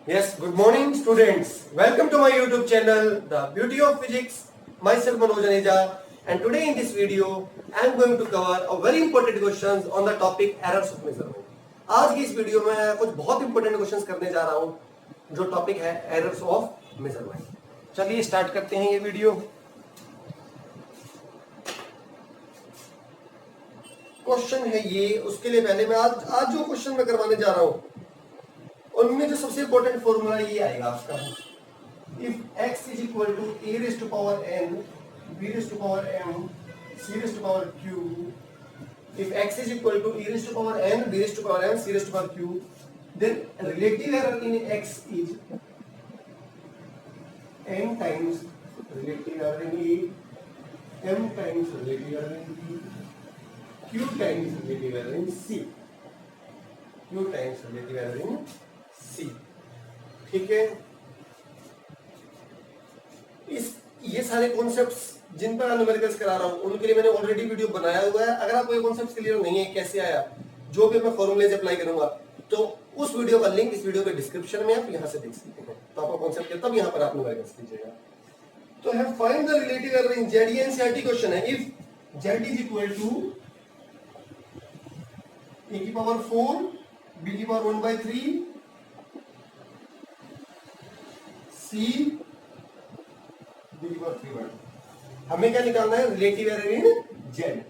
Yes, good morning students. Welcome to my YouTube channel, The Beauty of Physics. Myself Manoj Aneja, and today in this video I am going to cover a very important questions on the topic errors of measurement. आज की इस video में कुछ बहुत important questions करने जा रहा हूं जो टॉपिक है एरर्स ऑफ मेजरमेंट। चलिए स्टार्ट करते हैं ये वीडियो। क्वेश्चन है ये, उसके लिए पहले मैं आज जो क्वेश्चन मैं करवाने जा रहा हूं उनमें जो सबसे इंपॉर्टेंट फॉर्मूला ये आएगा आपका, if x is equal to a raise to power n b raise to power m c raise to power q, if x is equal to e raised to power n b raised to power m c raised to power q, then relative error in x is n times relative error in e, m times relative error in b, q times relative error in c, q times relative error in c। ठीक है, ये सारे concepts जिन पर numericals करा रहा हूं उनके लिए मैंने ऑलरेडी वीडियो बनाया हुआ है। अगर आपको ये कॉन्सेप्ट्स क्लियर नहीं है कैसे आया, जो भी मैं फॉर्मूलेज अप्लाई करूंगा, तो उस वीडियो का लिंक इस वीडियो के डिस्क्रिप्शन में आप यहां से देख सकते हैं। तो आपको कॉन्सेप्ट क्या, तब यहां पर आप न्यूमेरिकल्स कीजिएगा। तो है find the relative error in Z, ये एनसीईआरटी क्वेश्चन है। If Z is equal to A की पावर 4 बी की पावर 1/3 सी डी की पावर 3/2, हमें क्या निकालना है, रिलेटिव एरर इन जेड।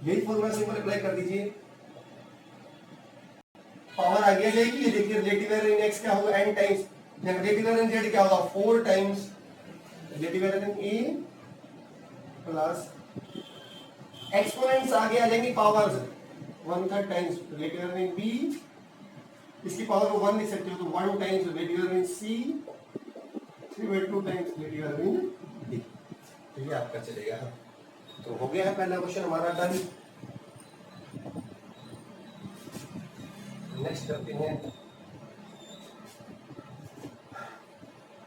यही फॉर्मूला सिंपल अप्लाई कर दीजिए, पावर आगे जाएगी। ये देखिए रिलेटिव एरर इन एक्स क्या होगा, n times, relative error in Z क्या होगा, 4 times relative error in A plus exponents आगे आ जाएंगी powers 1/3 times relative error in B, इसकी पावर को 1 लिख सकते हो तो 1 times relative error in C, 3/2 times relative error in D. तो ये आपका चलेगा। तो हो गया है पहला क्वेश्चन हमारा डन। नेक्स्ट करते हैं।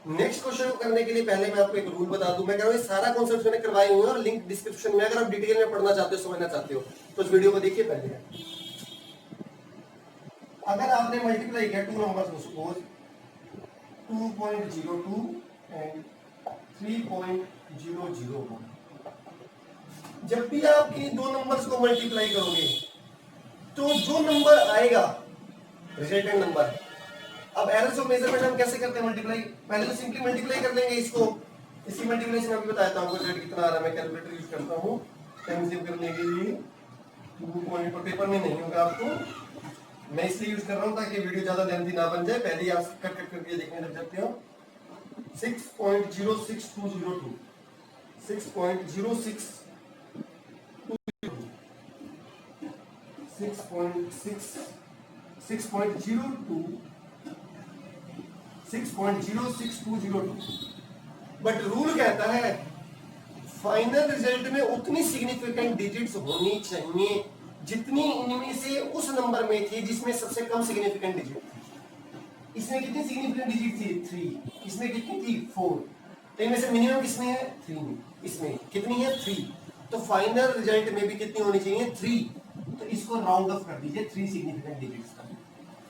नेक्स्ट क्वेश्चन को करने के लिए पहले मैं आपको एक रूल बता दूं। मैं कह रहा हूं सारा कॉन्सेप्ट मैंने करवाए हुए हैं और लिंक डिस्क्रिप्शन में, अगर आप डिटेल में पढ़ना चाहते हो, समझना चाहते हो, तो इस वीडियो को देखिए पहले। अगर आपने मल्टीप्लाई किया टू नंबर्स को, सपोज 2.02 एंड 3.001, जब भी आप इन दो नंबर्स को मल्टीप्लाई करोगे तो जो नंबर आएगा रिजल्टेंट नंबर। अब एरर्स ऑफ मेजरमेंट हम कैसे करते हैं मल्टीप्लाई, पहले तो सिंपली मल्टीप्लाई कर लेंगे इसको। इसकी मल्टीप्लिकेशन अभी बताया था आपको, रिजल्ट कितना आ रहा है। मैं कैलकुलेटर यूज करता हूं टाइम सेव करने के लिए। 2 पॉइंट पर पेपर में नहीं होगा आपको, मैं इसलिए यूज कर रहा हूं ताकि वीडियो ज्यादा लेंथी ना बन जाए, पहले ही आप कट कट करके देखने लग जाते हो। 6.06202 6.062 6.06202। बट रूल कहता है फाइनल रिजल्ट में उतनी सिग्निफिकेंट डिजिट्स होनी चाहिए जितनी इनमें से उस नंबर में थी जिसमें सबसे कम सिग्निफिकेंट डिजिट थी। इसमें कितनी सिग्निफिकेंट डिजिट थी, 3। इसमें कितनी थी, 4। तो इनमें से मिनिमम किसमें है, 3 में। इसमें कितनी है, 3। तो फाइनल रिजल्ट में भी कितनी होनी चाहिए, 3। तो इसको राउंड ऑफ कर दीजिए 3 सिग्निफिकेंट डिजिट्स का।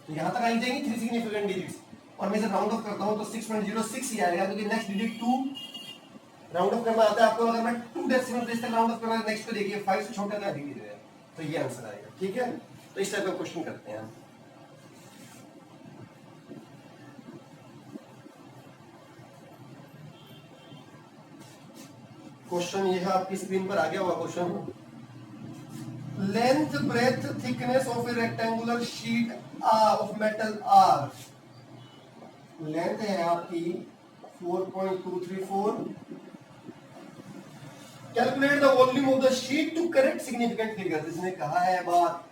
तो यहां तक आई जाएंगी 3 सिग्निफिकेंट डिजिट्स, और मैं इसे राउंड ऑफ करता हूं तो 6.06 ही आएगा, क्योंकि नेक्स्ट डिजिट 2 राउंड ऑफ करना आता है आपको। अगर मैं 2 डेसिमल प्लेस तक राउंड ऑफ करना है, नेक्स्ट को देखिए 5 से छोटा ना धीरे धीरे, तो ये आंसर आएगा। ठीक है, तो इस टाइप का क्वेश्चन करते हैं। क्वेश्चन ये है, आपकी स्क्रीन पर आ गया हुआ question. Length breadth thickness of a rectangular sheet of metal are, length है आपकी 4.234। Calculate the volume of the sheet to correct significant figure. इसने कहा है बात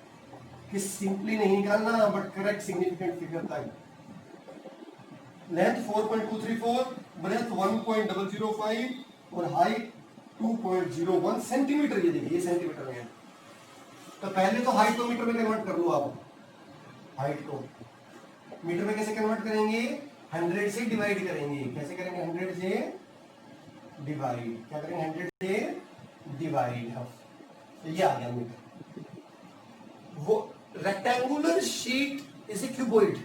कि सिंपली नहीं निकालना बट करेक्ट सिग्निफिकेंट फिगर तक। लेंथ 4.234, ब्रेथ 1.005 और हाइट 2.01 सेंटीमीटर। ये देखिए, ये सेंटीमीटर में है। तो पहले तो हाइट को मीटर में कन्वर्ट कर लो आप। हाइट को मीटर में कैसे कन्वर्ट करेंगे, 100 से डिवाइड करेंगे। कैसे करेंगे, 100 से डिवाइड। क्या करेंगे, 100 से डिवाइड। तो ये आ गया मीटर। वो rectangular sheet is a cuboid.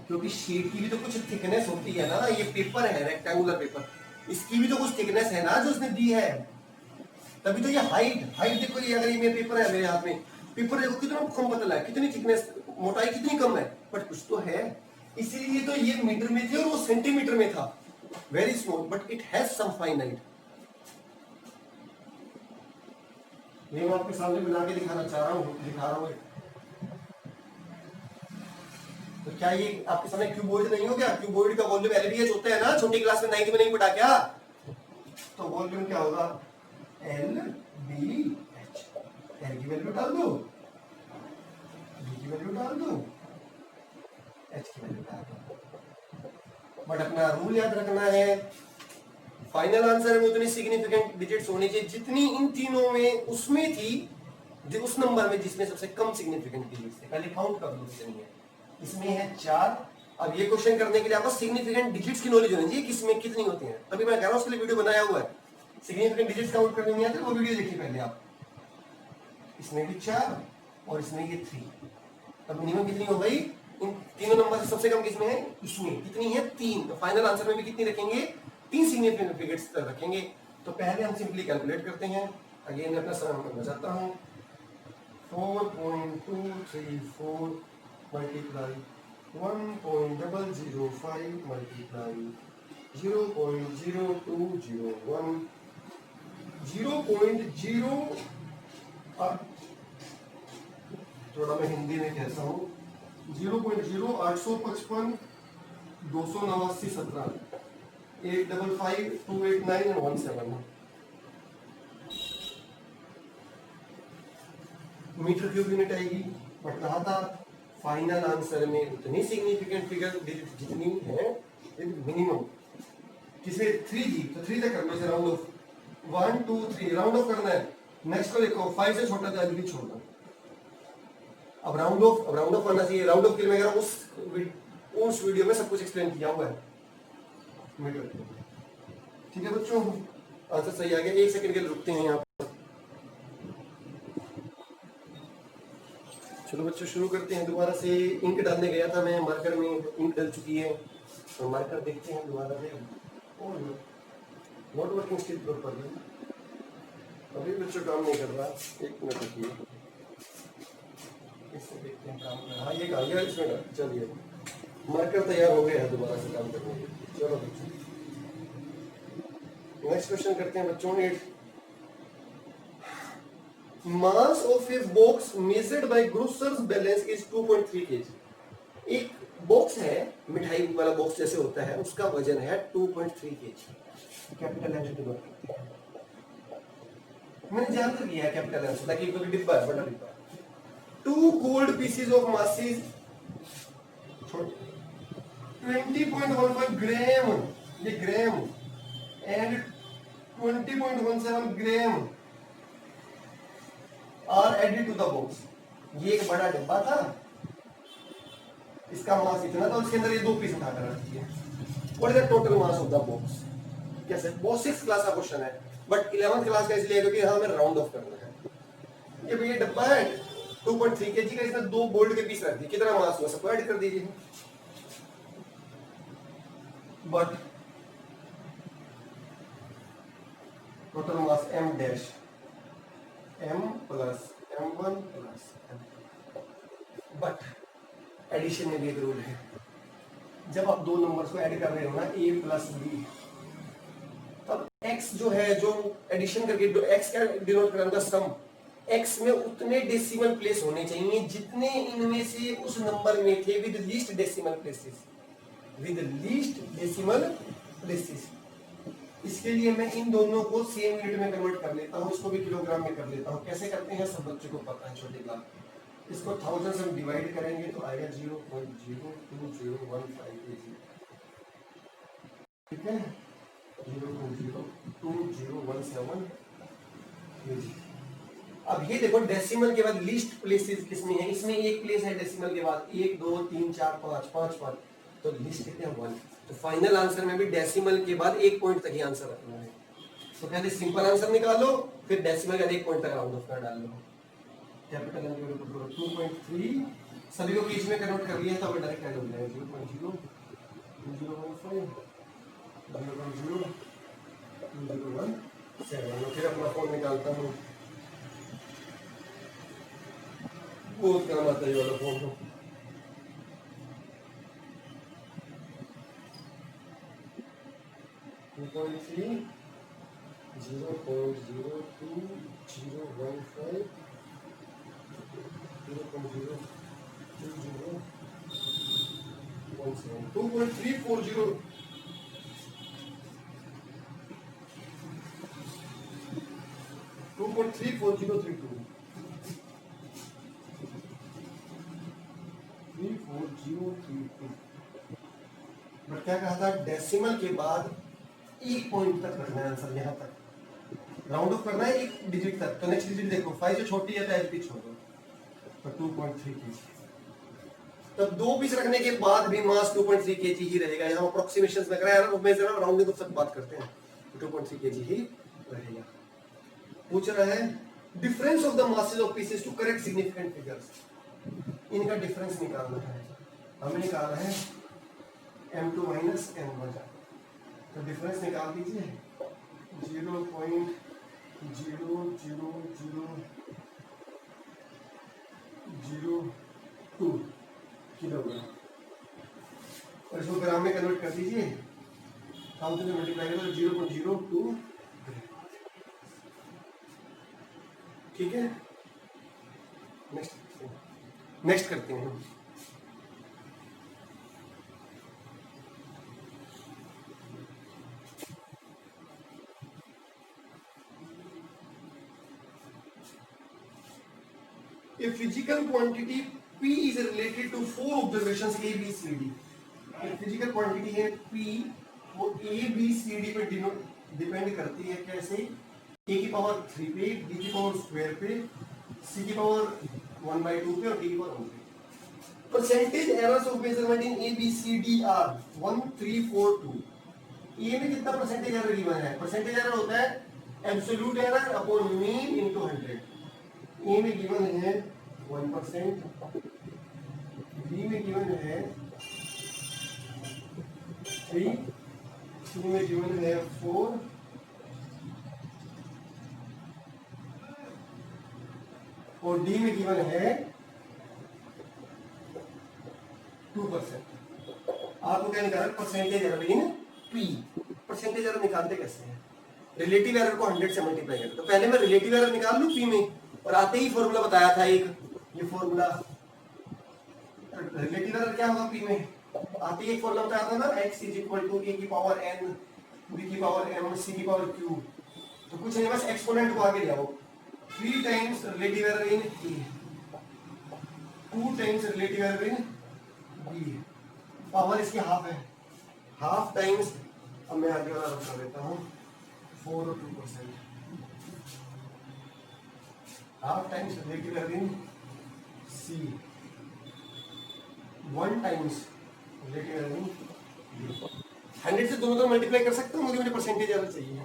क्योंकि शीट की भी तो कुछ थिकनेस होती है ना, ये पेपर है रेक्टेंगुलर पेपर, इसकी भी तो कुछ थिकनेस है ना जो उसने दी है, तभी तो ये हाइट देखो, ये अगर ये मेरा पेपर है मेरे हाथ में, पेपर देखो कितना कम पतला है, कितनी थिकनेस, मोटाई कितनी कम है, बट कुछ तो है, इसीलिए तो ये मीटर में थी और वो सेंटीमीटर में था, very small but it has some finite. ये मैं आपके सामने बना के दिखा रहा हूँ। तो क्या ये आपके सामने क्यूबॉइड नहीं हो गया? क्यूबॉइड का वॉल्यूम LBH होता है ना, छोटी क्लास में 9th में नहीं पढ़ा क्या? तो वॉल्यूम क्या होगा? LBH, L की वैल्यू डाल दो, B की वैल्यू डाल दो, H की वैल्यू डाल दो। बट अपना रूल याद रखना है, फाइनल आंसर में उतनी सिग्निफिकेंट डिजिट्स होनी चाहिए जितनी इन तीनों में उसमें थी, उस नंबर में जिसमें सबसे कम सिग्निफिकेंट डिजिट्स थे। पहले काउंट कर लो कितनी है, इसमें है 4। अब ये क्वेश्चन करने के लिए आपको सिग्निफिकेंट डिजिट्स की नॉलेज होनी चाहिए, किसमें कितनी होती है, तभी मैं कह रहा हूं उसके लिए वीडियो बनाया हुआ है। सिग्निफिकेंट डिजिट्स काउंट करने नहीं आते वो वीडियो देखिए पहले आप। इसमें भी 4 और इसमें ये 3, अब मिनिमम कितनी हो गई? इन तीनों नंबर से सबसे कम किसमें है? इसमें कितनी है? 3। तो फाइनल आंसर में भी कितनी रखेंगे? 3 सिग्निफिकेंट डिजिट्स रखेंगे। तो पहले हम सिंपली कैलकुलेट करते हैं। अगेन मैं अपना सम करना चाहता हूं, 4.234 मल्टीप्लाई 1.005 मल्टीप्लाई 0.0201 0.0, थोड़ा मैं हिंदी में कहता हूँ, 0.0855 289 17 855 289 और 17 मीटर क्यूब यूनिट आएगी। बट कहा था फाइनल आंसर में उतनी सिग्निफिकेंट फिगर जितनी है मिनिमम, किसमें 3 थी तो 3 तक कर लो, राउंड ऑफ 1 2 3 राउंड ऑफ करना है। नेक्स्ट को देखो 5 से छोटा था भी छोड़ना। अब राउंड ऑफ करना चाहिए। राउंड ऑफ के लिए मैं उस वीडियो में सब कुछ एक्सप्लेन किया हुआ है मीटर। ठीक है बच्चों, आंसर सही आ गया। 1 सेकंड के लिए रुकते हैं यहाँ पर। चलो बच्चों शुरू करते हैं दोबारा से। इंक डालने गया था मैं, मार्कर में इंक डल चुकी है, तो मार्कर देखते हैं दोबारा से। नॉट वर्किंग स्टिल प्रॉपर्ली, अभी बच्चों काम नहीं कर रहा। 1 मिनट रुकिए, इससे देखते हैं काम कर। हाँ ये काम गया इसमें। चलिए मार्कर तैयार हो गया है दोबारा से काम करने के लिए। चलो बच्चों नेक्स्ट क्वेश्चन करते हैं बच्चों। 8 mass of a box measured by grocers balance is 2.3 kg। एक बॉक्स है, मिठाई वाला बॉक्स जैसे होता है, उसका वजन है 2.3 kg। कैपिटल लेटर डिनोट करते हैं, मैंने जान तो किया है कैपिटल लेटर ताकि कोई डिब्बा है, बड़ा डिब्बा। 2 gold pieces of masses 20.15 gram, ये gram, and 20.17 gram are added to the box. ये एक बड़ा डिब्बा था, इसका मास इतना था, उसके अंदर ये 2 पीस उठाकर रख दिए। What is the total mass of the box? कैसे? बहुत 6th क्लास का क्वेश्चन है, बट 11th क्लास का इसलिए क्योंकि हमें राउंड ऑफ करना है। ये भैया डब्बा है 2.3 kg का, इसमें 2 गोल्ड के पीस रख दिए, कितना मास हुआ सबको ऐड कर दीजिए। But total mass m dash, m plus m1 plus m। But addition में भी एक रूल है, जब आप 2 नंबर्स को ऐड कर रहे हो ना, a प्लस b, तब x जो है, जो एडिशन करके x क्या डिनोट करेगा? सम। x में उतने डेसिमल प्लेस होने चाहिए जितने इनमें से उस नंबर में थे with least decimal places, with least decimal places. इसके लिए मैं इन दोनों को सेम यूनिट में कन्वर्ट कर लेता हूँ, इसको भी किलोग्राम में कर लेता हूँ। कैसे करते हैं सब बच्चों को पता है, छोटे क्लास। इसको 1000 से हम डिवाइड करेंगे तो आएगा 0.02015 kg। ठीक है, 0.02017 kg। अब ये देखो डेसिमल के बाद लीस्ट प्लेसेस किसमें है? इसमें एक प्लेस है डेसिमल के बाद, 1 2 3 4 5 5 5, तो लीस्ट कितने हैं? 1। तो फाइनल आंसर में भी डेसिमल के बाद 1 पॉइंट तक ही आंसर रखना है। तो पहले सिंपल आंसर निकालो, फिर डेसिमल का 1 पॉइंट तक राउंड ऑफ कर डाल लो। कैपिटल 2.3 सभी को केजी में कन्वर्ट कर लिया तो अब डायरेक्ट ऐड हो जाएगा 0.0 0.15 0.0 201 फिर अपना फोन निकालता हूँ, बहुत काम आता है ये वाला फोन को। .3 0.0215 2.340 2.34032 34032। बट क्या कहा था, डेसिमल के बाद एक पॉइंट तक रखना है आंसर, यहाँ तक राउंड ऑफ करना है एक डिजिट तक। तो नेक्स्ट डिजिट देखो 5 से छोटी है तो एच पी छोड़ो, तो 2.3 kg। तब 2 पीस रखने के बाद भी मास 2.3 kg ही रहेगा। यहाँ अप्रोक्सीमेशन में कराया ना, मैं जरा राउंडिंग ऑफ तक बात करते हैं, 2.3 kg ही रहेगा। पूछ रहा है difference of the masses of pieces to correct significant figures. इनका डिफरेंस निकालना है, हमें निकालना है m2 माइनस m1। तो डिफरेंस निकाल दीजिए 0.0002 किलोग्राम, और इसको ग्राम में कन्वर्ट कर दीजिए, हम तो मल्टीप्लाई करो 0.02। ठीक है, नेक्स्ट करते हैं। A physical quantity P is related to 4 observations A, B, C, D। Physical quantity है P, वो A, B, C, D पे डिपेंड करती है। कैसे? A की पावर 3 पे, B की पावर स्क्वायर पे, C की पावर 1/2 पे और D की पावर 1 पे। Percentage errors of measurement in A, B, C, D are 1, 3, 4, 2। A में कितना परसेंटेज एरर गिवन है? परसेंटेज एरर होता है absolute error upon mean into 100। A में गिवन है 1%, बी में गिवन है 3, सी में गिवन है 4, और डी में गिवन है 2%। आपको क्या निकालना? Percentage error in P. Percentage error निकालते कैसे हैं? रिलेटिव एरर को 100 से मल्टीप्लाई करते। तो पहले मैं रिलेटिव एरर निकाल लूं पी में, और आते ही फॉर्मूला बताया था एक, ये फॉर्मूला रिलेटिव एरर क्या होगा पी में, आते ही एक फॉर्मूला बताया था ना, x is equal to a की पावर n, b की पावर m, c की पावर q। तो कुछ नहीं, बस एक्सपोनेंट को आगे ले आओ। 3 times relative error in a, 2 times relative error in b, power इसकी हाफ है, हाफ टाइम्स, अब मैं आगे वाला रख देता हूँ 4 और 2%, हाफ टाइम्स रिलेटिव एरर इन c, 1 टाइम्स रिलेटिव एरर इन b। 100 से दोनों तरफ मल्टीप्लाई कर सकता हूँ, मुझे परसेंटेज एरर चाहिए।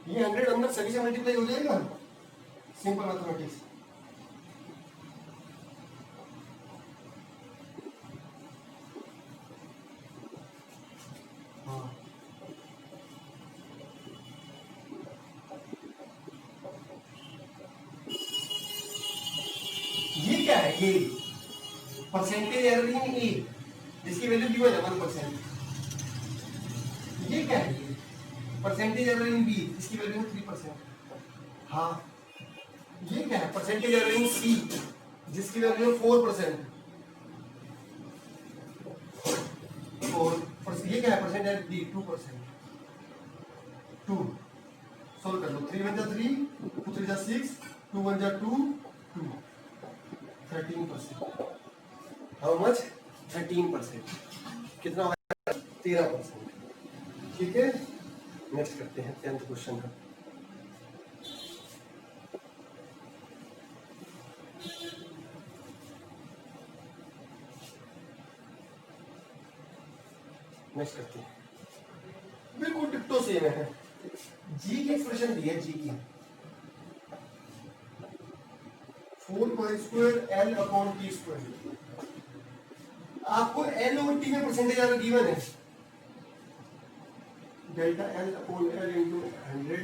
ये 100 अंदर सभी से मल्टीप्लाई हो जाएगा, सिंपल मैथमेटिक्स। हाँ, ये क्या है? ये परसेंटेज एरर इन ए, जिसकी वैल्यू गिवन है 1%। ये क्या है? ये परसेंटेज एरर इन बी, इसकी वैल्यू है 3%। हाँ, ये क्या है? परसेंटेज एरर इन सी, जिसकी वैल्यू है 4%। और ये क्या है? Percentage error D 2%। 2 सॉल्व कर लो, 3 1 जा 3, 2 3 जा 6, 2 1 जा 2, 2 13%। How much? 13%। कितना होगा? 13%। ठीक है, नेक्स्ट करते हैं 10th क्वेश्चन का। नेक्स्ट करते हैं, बिल्कुल डिट्टो सेम है। जी की एक्सप्रेशन दी है, जी की 4 pi square L upon T square. आपको एल और टी में परसेंटेज आर गिवन है, delta L upon L into 100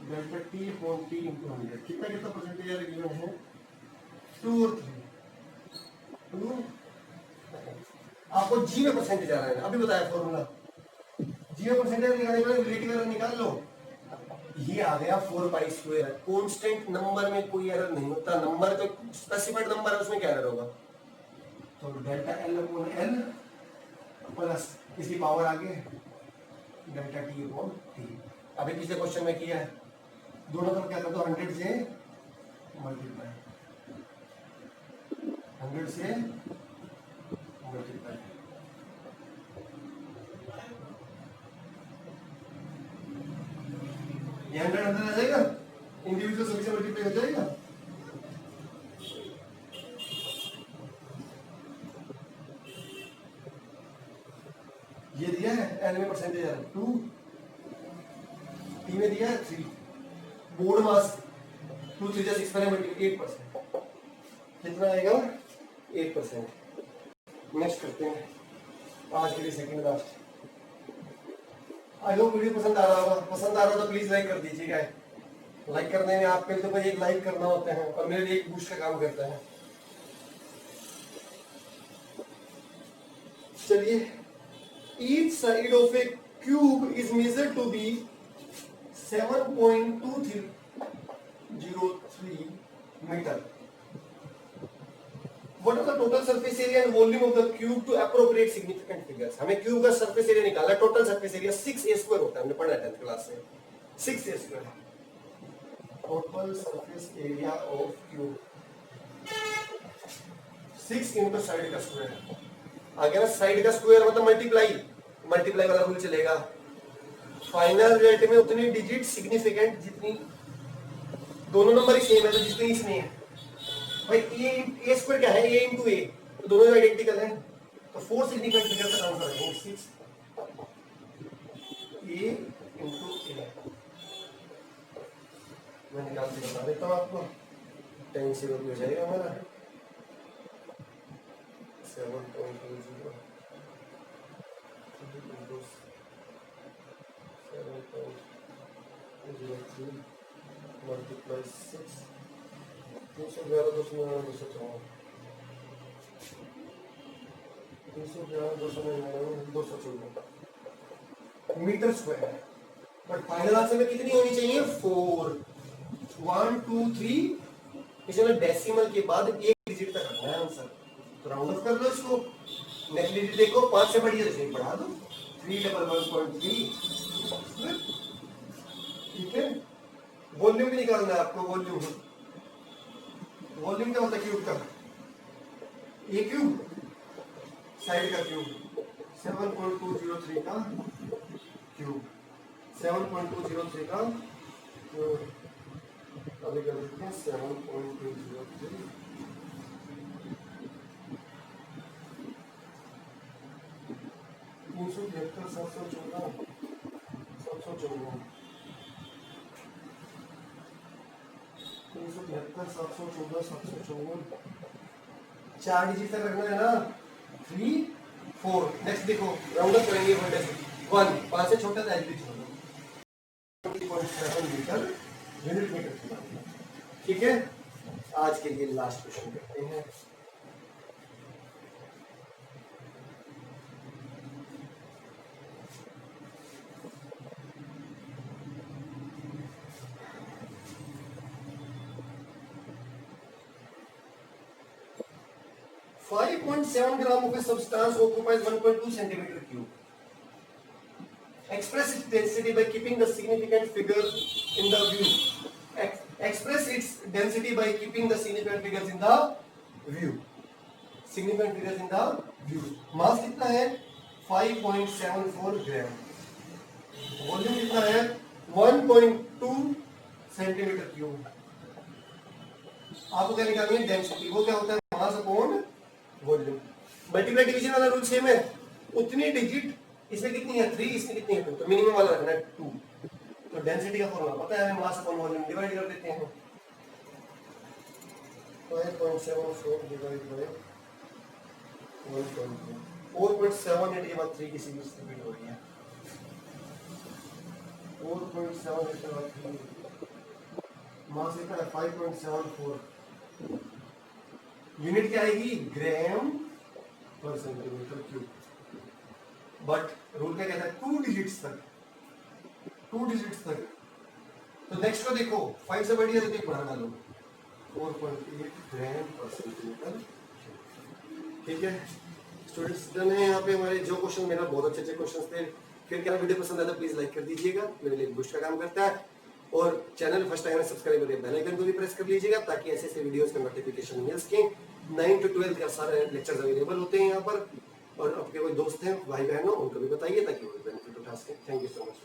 delta T upon T into 100। कितना कितना परसेंटेज आर गिवन है, 2 और 3। 2 आपको जी में परसेंटेज आ रहा है, अभी बताया फॉर्मूला। जी में परसेंटेज निकालने के लिए रिलेटिव एरर निकाल लो। ये आ गया 4 पाई स्क्वायर। कांस्टेंट नंबर में कोई एरर नहीं होता, नंबर तो स्पेसिफाइड नंबर है, उसमें क्या एरर होगा। तो delta L upon L plus इसकी पावर आगे डेल्टा टी अपॉन टी। अभी पिछले क्वेश्चन में किया है, दोनों तरफ क्या कर दो, 100 से मल्टीप्लाई, 100 से मल्टीप्लाई। ये 100 अंदर आ जाएगा, इंडिविजुअल सभी से मल्टीप्लाई हो जाएगा। ये दिया है एल में परसेंटेज है 2, टी में दिया है 3, बोर्ड मास 2 3 6 पर 8%, कितना आएगा 8%। नेक्स्ट करते हैं आज के लिए second last. I hope video पसंद आ रहा होगा, पसंद आ रहा हो तो प्लीज लाइक कर दीजिएगा। लाइक करने में आपके तो बस एक लाइक करना होता है और मेरे लिए एक बूस्ट का काम करता है। चलिए, each side of a cube is measured to be 7.2303 meter. What are the total surface area and volume of the cube to appropriate significant figures? हमें क्यूब का सरफेस एरिया निकालना है। टोटल सरफेस एरिया 6a² होता है, हमने पढ़ा है 10th class में। 6a²। Total surface area of cube 6 into side का स्क्वायर। आगे ना साइड का स्क्वायर मतलब मल्टीप्लाई, मल्टीप्लाई वाला रूल चलेगा। फाइनल रिजल्ट में उतनी डिजिट सिग्निफिकेंट जितनी, दोनों नंबर ही सेम है तो जितनी इसमें है भाई, ए स्क्वायर क्या है, ए इंटू ए, तो दोनों आइडेंटिकल हैं, तो 4 सिग्निफिकेंट फिगर का काउंट करेंगे 6 ए इंटू ए। मैं निकाल के बता देता हूँ आपको, 10 से हो जाएगा हमारा 7.20 7.03 multiply 6 311 214 metre square. But final answer में कितनी होनी चाहिए, 4 1 2 3, इसमें डेसिमल के बाद एक डिजिट तक रखना है आंसर, तो राउंड ऑफ कर लो इसको। नेक्स्ट डिजिट देखो, 5 से बढ़ी है तो इसे बढ़ा दो, 311.3। ठीक है, वॉल्यूम भी निकालना है आपको। वॉल्यूम, वॉल्यूम क्या होता है क्यूब का, ए क्यूब साइड का क्यूब, 7.203 का क्यूब, 7.203 का क्यूब। अभी कर देते हैं 7.203 373 714 754 373 714 754, 4 डिजिट तक रखना है ना, 3 4। नेक्स्ट देखो, राउंड अप करेंगे 1 1, 5 से छोटा था एच छोड़ दो, 20.7 मीटर यूनिट मीटर। ठीक है, आज के लिए लास्ट क्वेश्चन करते हैं। .7 gram of a substance occupies 1.2 centimeter cube. Express its density by keeping the significant figures in the view. Express its density by keeping the significant figures in the view. Significant figures in the view. Mass कितना है 5.74 ग्राम। Volume कितना है 1.2 centimetre cube. आपको क्या निकालनी है density, वो क्या होता है mass upon volume. Multiply division वाला रूल सेम है, उतनी डिजिट इसमें कितनी है 3, इसमें कितनी है 2, तो मिनिमम वाला रखना है 2। तो डेंसिटी का फॉर्मूला पता है, हमें मास अपॉन वॉल्यूम डिवाइड कर देते हैं। 5.74 डिवाइड बाय 1.2, 4.7813 किसी भी रिपीट हो रही है। 4.7813 मास लिखा है 5.74, यूनिट क्या आएगी ग्राम पर सेंटीमीटर क्यूब। बट रूल क्या कहता है 2 डिजिट्स तक, 2 डिजिट्स तक। तो नेक्स्ट को देखो 5 से बढ़िया तो बढ़ा डालो 4.8 ग्राम पर सेंटीमीटर। ठीक है स्टूडेंट्स, डन है यहाँ पे हमारे जो क्वेश्चन, मेरा बहुत अच्छे क्वेश्चन थे। फिर क्या वीडियो पसंद आया तो प्लीज लाइक कर दीजिएगा, मेरे लिए बूस्ट का काम करता है। और चैनल फर्स्ट टाइम सब्सक्राइब करके बेल आइकन को भी प्रेस कर लीजिएगा ताकि ऐसे ऐसे वीडियोस का नोटिफिकेशन मिल सके। 9 to 12 का सारे लेक्चर्स अवेलेबल होते हैं यहाँ पर, और आपके कोई दोस्त हैं भाई बहन हो उनको भी बताइए ताकि वो बेनिफिट उठा सकें। Thank you so much.